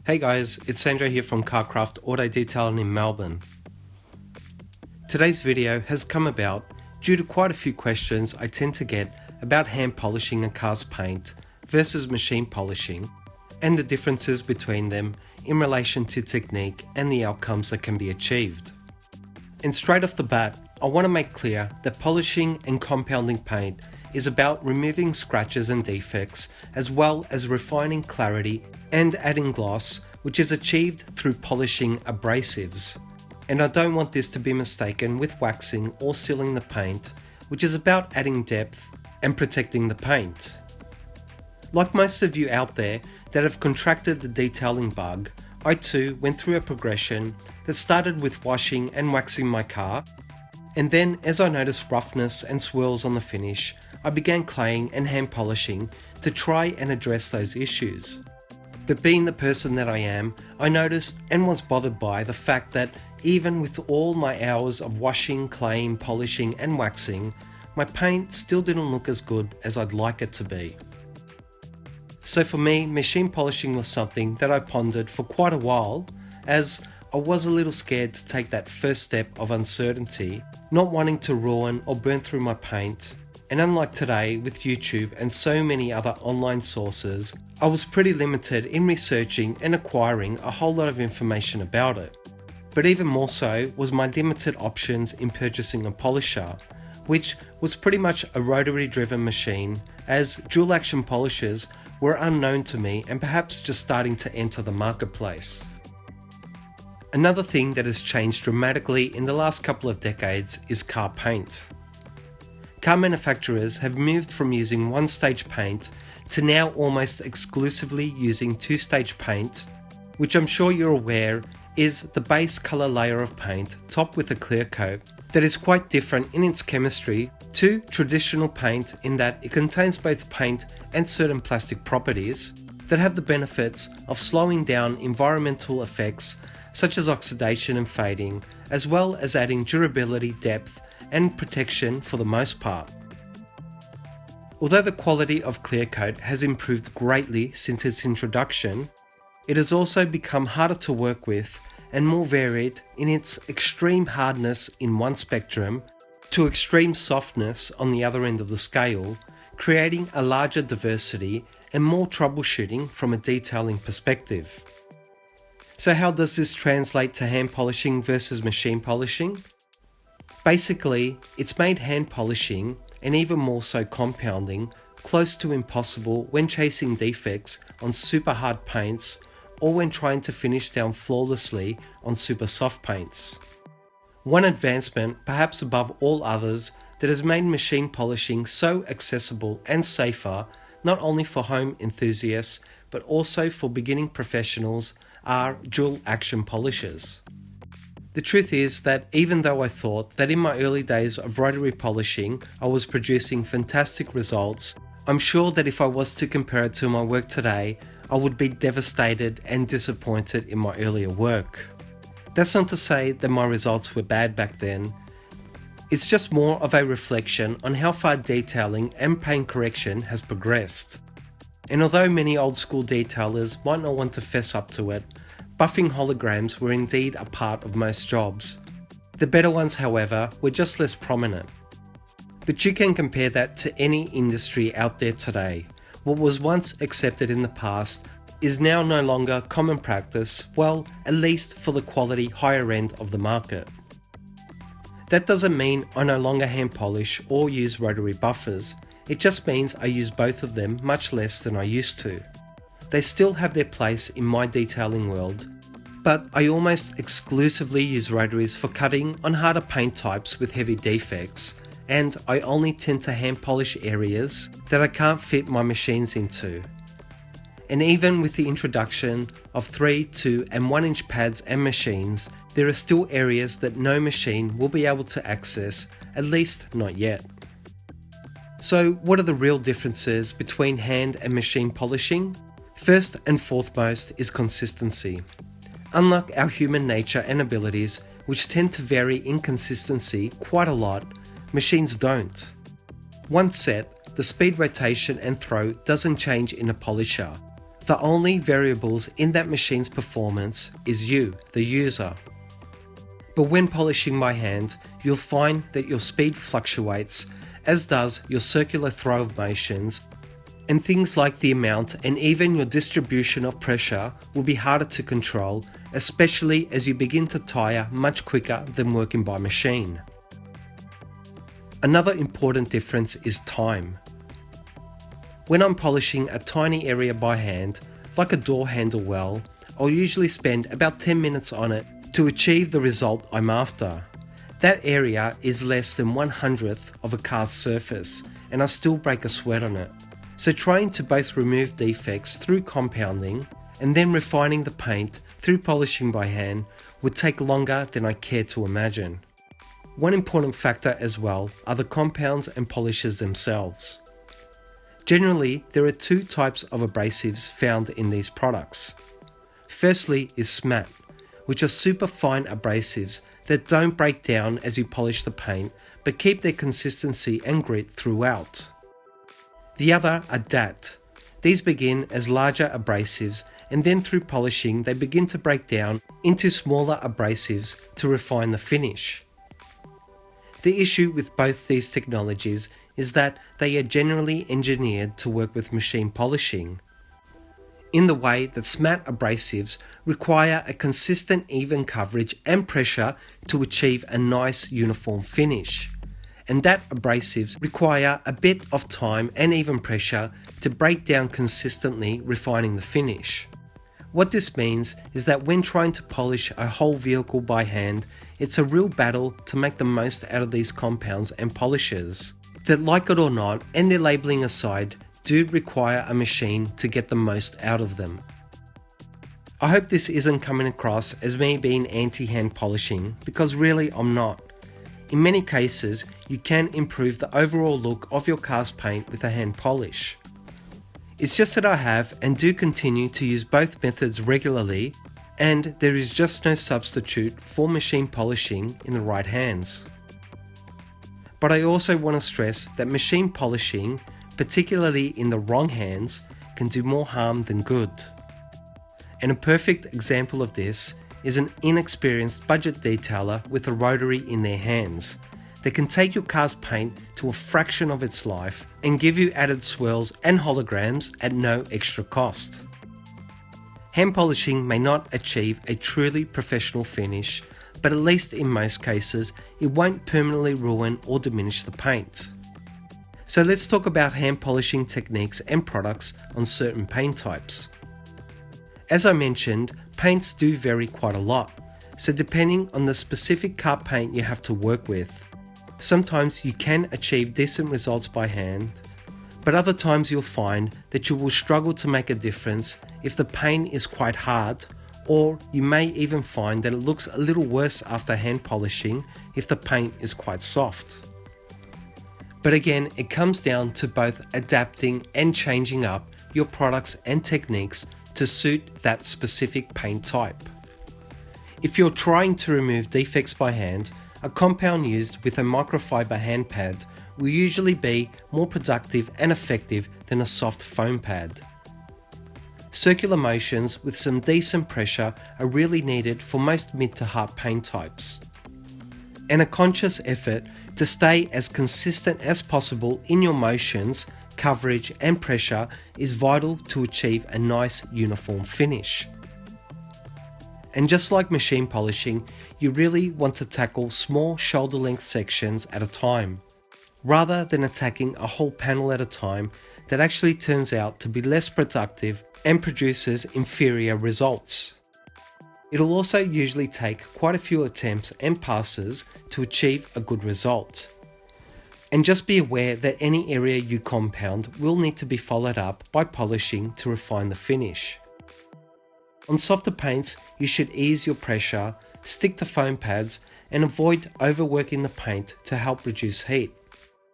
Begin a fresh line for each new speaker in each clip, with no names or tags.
Hey guys, it's Sandro here from Carcraft Auto Detailing in Melbourne. Today's video has come about due to quite a few questions I tend to get about hand polishing a car's paint versus machine polishing and the differences between them in relation to technique and the outcomes that can be achieved. And straight off the bat, I want to make clear that polishing and compounding paint is about removing scratches and defects as well as refining clarity and adding gloss, which is achieved through polishing abrasives. And I don't want this to be mistaken with waxing or sealing the paint, which is about adding depth and protecting the paint. Like most of you out there that have contracted the detailing bug, I too went through a progression that started with washing and waxing my car, and then as I noticed roughness and swirls on the finish, I began claying and hand polishing to try and address those issues. But being the person that I am, I noticed and was bothered by the fact that even with all my hours of washing, claying, polishing and waxing, my paint still didn't look as good as I'd like it to be. So for me, machine polishing was something that I pondered for quite a while, as I was a little scared to take that first step of uncertainty, not wanting to ruin or burn through my paint. And unlike today with YouTube and so many other online sources, I was pretty limited in researching and acquiring a whole lot of information about it. But even more so was my limited options in purchasing a polisher, which was pretty much a rotary driven machine, as dual action polishers were unknown to me and perhaps just starting to enter the marketplace. Another thing that has changed dramatically in the last couple of decades is car paint. Car manufacturers have moved from using one-stage paint to now almost exclusively using two-stage paint, which I'm sure you're aware is the base colour layer of paint topped with a clear coat that is quite different in its chemistry to traditional paint in that it contains both paint and certain plastic properties that have the benefits of slowing down environmental effects such as oxidation and fading, as well as adding durability, depth and protection for the most part. Although the quality of clear coat has improved greatly since its introduction, it has also become harder to work with and more varied in its extreme hardness in one spectrum to extreme softness on the other end of the scale, creating a larger diversity and more troubleshooting from a detailing perspective. So how does this translate to hand polishing versus machine polishing? Basically, it's made hand polishing, and even more so compounding, close to impossible when chasing defects on super hard paints or when trying to finish down flawlessly on super soft paints. One advancement, perhaps above all others, that has made machine polishing so accessible and safer, not only for home enthusiasts, but also for beginning professionals, are dual action polishers. The truth is that even though I thought that in my early days of rotary polishing I was producing fantastic results, I'm sure that if I was to compare it to my work today, I would be devastated and disappointed in my earlier work. That's not to say that my results were bad back then. It's just more of a reflection on how far detailing and paint correction has progressed. And although many old school detailers might not want to fess up to it, buffing holograms were indeed a part of most jobs. The better ones, however, were just less prominent. But you can compare that to any industry out there today. What was once accepted in the past is now no longer common practice, well, at least for the quality higher end of the market. That doesn't mean I no longer hand polish or use rotary buffers. It just means I use both of them much less than I used to. They still have their place in my detailing world, but I almost exclusively use rotaries for cutting on harder paint types with heavy defects, and I only tend to hand polish areas that I can't fit my machines into. And even with the introduction of 3, 2 and 1 inch pads and machines, there are still areas that no machine will be able to access, at least not yet. So what are the real differences between hand and machine polishing? First and foremost is consistency. Unlike our human nature and abilities, which tend to vary in consistency quite a lot, machines don't. Once set, the speed, rotation and throw doesn't change in a polisher. The only variables in that machine's performance is you, the user. But when polishing by hand, you'll find that your speed fluctuates, as does your circular throw of motions, and things like the amount and even your distribution of pressure will be harder to control, especially as you begin to tire much quicker than working by machine. Another important difference is time. When I'm polishing a tiny area by hand, like a door handle well, I'll usually spend about 10 minutes on it to achieve the result I'm after. That area is less than 1/100th of a car's surface, and I still break a sweat on it. So trying to both remove defects through compounding and then refining the paint through polishing by hand would take longer than I care to imagine. One important factor as well are the compounds and polishes themselves. Generally, there are two types of abrasives found in these products. Firstly is SMAT, which are super fine abrasives that don't break down as you polish the paint but keep their consistency and grit throughout. The other are DAT. These begin as larger abrasives and then through polishing they begin to break down into smaller abrasives to refine the finish. The issue with both these technologies is that they are generally engineered to work with machine polishing, in the way that SMAT abrasives require a consistent even coverage and pressure to achieve a nice uniform finish, and DAT abrasives require a bit of time and even pressure to break down consistently, refining the finish. What this means is that when trying to polish a whole vehicle by hand, it's a real battle to make the most out of these compounds and polishes that, like it or not, and their labeling aside, do require a machine to get the most out of them. I hope this isn't coming across as me being anti-hand polishing, because really I'm not. In many cases, you can improve the overall look of your car's paint with a hand polish. It's just that I have and do continue to use both methods regularly, and there is just no substitute for machine polishing in the right hands. But I also want to stress that machine polishing, particularly in the wrong hands, can do more harm than good. And a perfect example of this is an inexperienced budget detailer with a rotary in their hands. They can take your car's paint to a fraction of its life and give you added swirls and holograms at no extra cost. Hand polishing may not achieve a truly professional finish, but at least in most cases, it won't permanently ruin or diminish the paint. So let's talk about hand polishing techniques and products on certain paint types. As I mentioned, paints do vary quite a lot, so depending on the specific car paint you have to work with, sometimes you can achieve decent results by hand, but other times you'll find that you will struggle to make a difference if the paint is quite hard, or you may even find that it looks a little worse after hand polishing if the paint is quite soft. But again, it comes down to both adapting and changing up your products and techniques to suit that specific paint type. If you're trying to remove defects by hand, a compound used with a microfiber hand pad will usually be more productive and effective than a soft foam pad. Circular motions with some decent pressure are really needed for most mid to hard paint types. And a conscious effort to stay as consistent as possible in your motions, coverage and pressure is vital to achieve a nice uniform finish. And just like machine polishing, you really want to tackle small shoulder length sections at a time, rather than attacking a whole panel at a time that actually turns out to be less productive and produces inferior results. It'll also usually take quite a few attempts and passes to achieve a good result. And just be aware that any area you compound will need to be followed up by polishing to refine the finish. On softer paints, you should ease your pressure, stick to foam pads, and avoid overworking the paint to help reduce heat,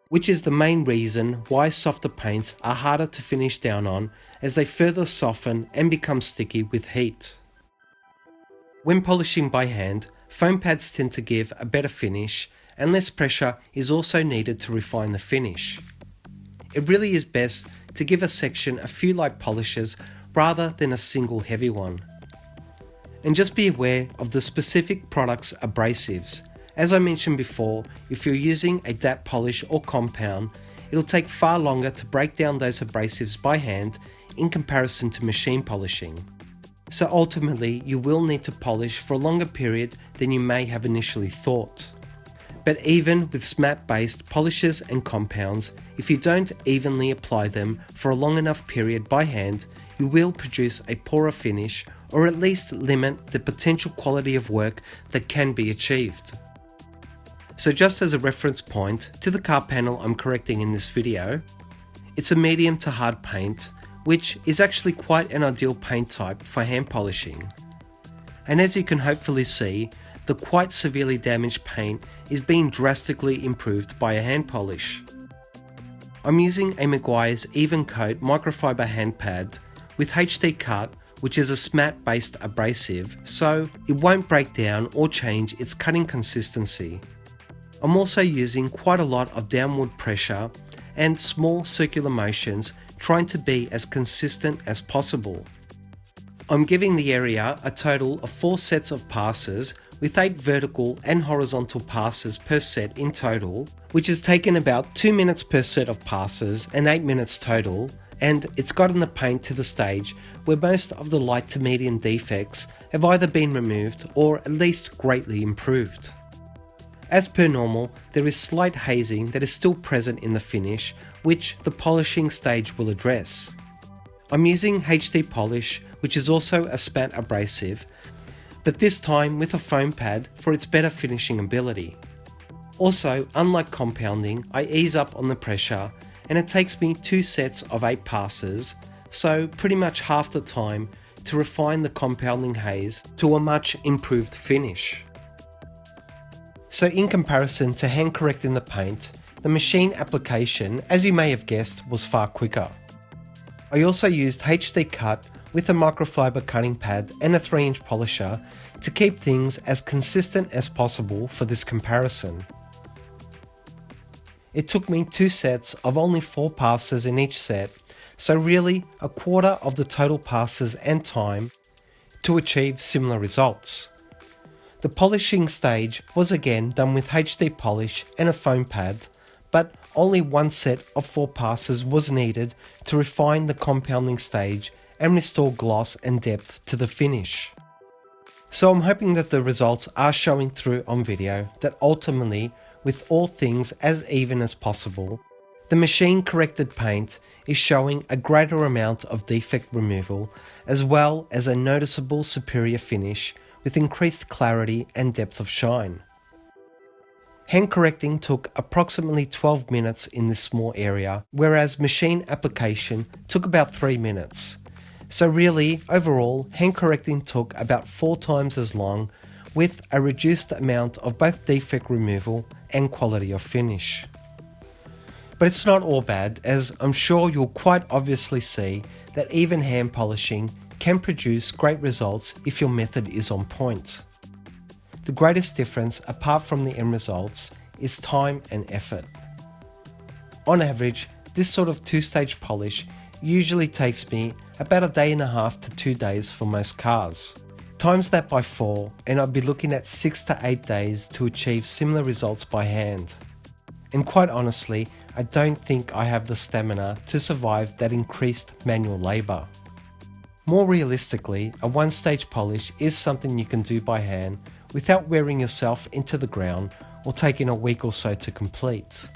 which is the main reason why softer paints are harder to finish down on, as they further soften and become sticky with heat. When polishing by hand, foam pads tend to give a better finish, and less pressure is also needed to refine the finish. It really is best to give a section a few light polishes rather than a single heavy one. And just be aware of the specific product's abrasives. As I mentioned before, if you're using a DAP polish or compound, it'll take far longer to break down those abrasives by hand in comparison to machine polishing. So ultimately, you will need to polish for a longer period than you may have initially thought. But even with SMAP-based polishes and compounds, if you don't evenly apply them for a long enough period by hand, you will produce a poorer finish, or at least limit the potential quality of work that can be achieved. So just as a reference point to the car panel I'm correcting in this video, it's a medium to hard paint, which is actually quite an ideal paint type for hand polishing. And as you can hopefully see, the quite severely damaged paint is being drastically improved by a hand polish. I'm using a Meguiar's Even Coat microfiber hand pad with HD Cut, which is a SMAT based abrasive, so it won't break down or change its cutting consistency. I'm also using quite a lot of downward pressure and small circular motions, trying to be as consistent as possible. I'm giving the area a total of 4 sets of passes with 8 vertical and horizontal passes per set in total, which has taken about 2 minutes per set of passes and 8 minutes total, and it's gotten the paint to the stage where most of the light to medium defects have either been removed or at least greatly improved. As per normal, there is slight hazing that is still present in the finish, which the polishing stage will address. I'm using HD Polish, which is also a spat abrasive, but this time with a foam pad for its better finishing ability. Also, unlike compounding, I ease up on the pressure, and it takes me 2 sets of 8 passes, so pretty much half the time, to refine the compounding haze to a much improved finish. So in comparison to hand correcting the paint, the machine application, as you may have guessed, was far quicker. I also used HD Cut with a microfiber cutting pad and a 3-inch polisher to keep things as consistent as possible for this comparison. It took me 2 sets of only 4 passes in each set, so really a quarter of the total passes and time to achieve similar results. The polishing stage was again done with HD polish and a foam pad, but only 1 set of 4 passes was needed to refine the compounding stage and restore gloss and depth to the finish. So I'm hoping that the results are showing through on video, that ultimately, with all things as even as possible, the machine corrected paint is showing a greater amount of defect removal, as well as a noticeable superior finish with increased clarity and depth of shine. Hand correcting took approximately 12 minutes in this small area, whereas machine application took about 3 minutes. So really, overall, hand correcting took about 4 times as long, with a reduced amount of both defect removal and quality of finish. But it's not all bad, as I'm sure you'll quite obviously see that even hand polishing can produce great results if your method is on point. The greatest difference, apart from the end results, is time and effort. On average, this sort of 2-stage polish usually takes me about 1.5 to 2 days for most cars. Times that by 4 and I'd be looking at 6 to 8 days to achieve similar results by hand. And quite honestly, I don't think I have the stamina to survive that increased manual labour. More realistically, a 1-stage polish is something you can do by hand without wearing yourself into the ground or taking a week or so to complete.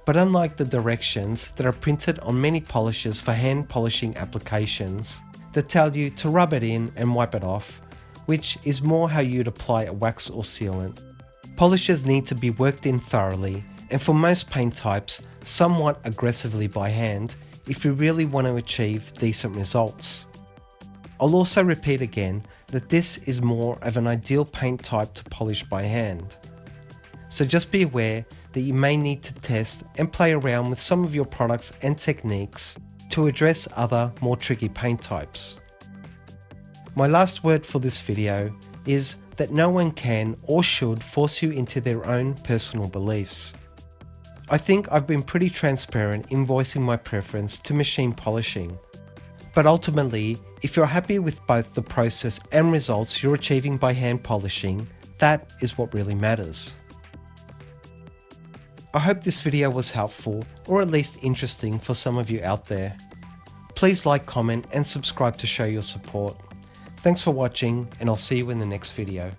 But unlike the directions that are printed on many polishes for hand polishing applications that tell you to rub it in and wipe it off, which is more how you'd apply a wax or sealant, polishes need to be worked in thoroughly, and for most paint types, somewhat aggressively by hand if you really want to achieve decent results. I'll also repeat again that this is more of an ideal paint type to polish by hand. So just be aware that you may need to test and play around with some of your products and techniques to address other more tricky paint types. My last word for this video is that no one can or should force you into their own personal beliefs. I think I've been pretty transparent in voicing my preference to machine polishing. But ultimately, if you're happy with both the process and results you're achieving by hand polishing, that is what really matters. I hope this video was helpful, or at least interesting for some of you out there. Please like, comment and subscribe to show your support. Thanks for watching, and I'll see you in the next video.